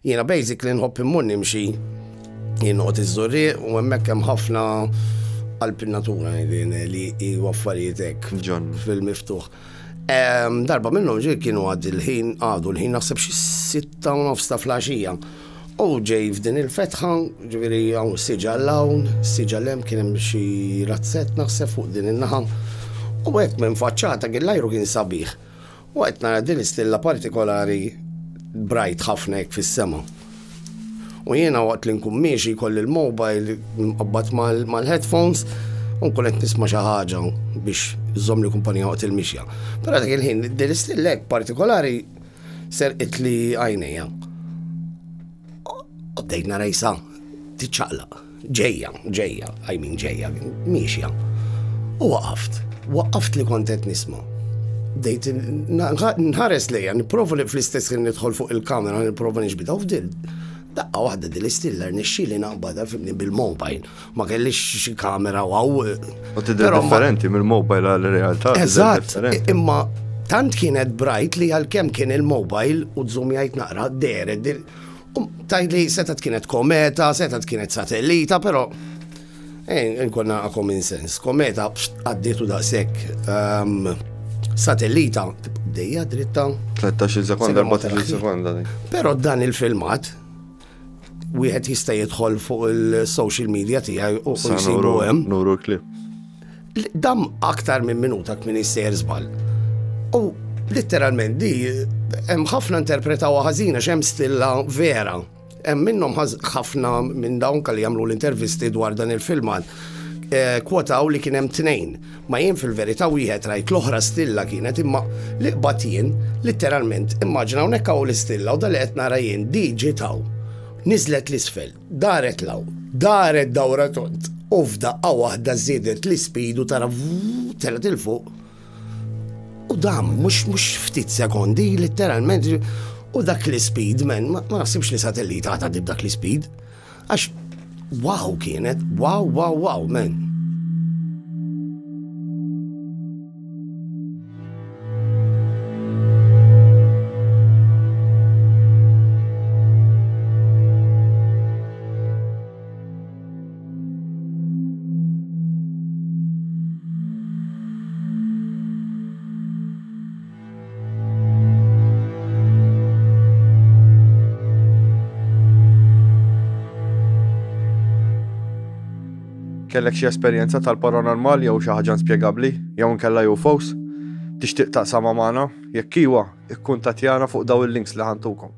Jiena basically nħobb immur nimxi jinqgħod iż-żurriq u hemmhekk hemm ħafna qalb in-natura li affarijiet hekk fil-miftuħ. Darba minnhom kienu għadu l-ħin naħseb xi 6:30 ta' flaxija. U ġej f'din il-fetħa, ġifieri hawn siġal hawn, siġal hemm kien hemm xi razzett naħseb fuq din in-naħa. U hekk minn faċċata l-ajru kien sabiħ. U qed nara din istilla partikolari brajt ħafna hekk fis-sema. U jiena waqt li nkun miexi kolli il-mobile mqabbad mal-headphones u nkun qed nisma' xi ħaġa biex iżomm li kumpanija waqt il-mixja. Però dak il-ħin din istilla hekk partikolari serqet li għajnejja. U bdejt narajsa tiċċaqlaq, ġejja, ġejja, miexja. U waqaft li kont qed nisma'. Bdejt nħares lejha, nipprova li fl-istess kien nidħol fuq il-kamera, nipprova nixbidha u fdil. Daqqa waħda din l-istilla rnexxieli naqbadha bil-mobile, ma kellix xi kamera waw. U tidher differenti mill-mobile għall-realtà. Eżatt, imma tant kienet bright li għalkemm kien il-mobile u żżum jgħid naqra deret. Tajli setat kienet kometa, setat kienet satellita, però nkonna common sense. Kometa għaddietu daqshekk. Satellita dejja dritta. 13 sekonda, 14 sekonda. Però dan il-filmat wieħed jista' jidħol fuq il-social media tiegħi u jsibu hemm. Nuru l-klip. Dam aktar minn minuta kmin issejjer żball. U literalment di hemm ħafna interpretawha ħażina x'hemm stilla vera. Hemm minnhom ħafna minn dawn li jagħmlu l-intervisti dwar dan il-filmat kwotaw li kien hemm tnejn. Ma jien fil-verità wieħed rajt l-oħra stilla kienet imma li qbad jien literalment immaġinaw nekk hawn l-istilla u dal qed nara jien di ġitaw. Niżlet l-isfel, daret law, daret dawra tont, u f'daqqa waħda żiedet l-ispidu tara telet il-fuq. U dam, mux ftit sekondi, literalment, u dak l-speed, men, ma nasibx li satellita għadib dak l-speed. Għax, wow kienet, wow, men. Kellek xi esperjenza tal-paranormal jew xi ħaġa inspjegabbli jew inkella UFOs? Tixtieq taqsama magħna? Jekk iwa, ikkuntattjana fuq daw il-links li ħantukom.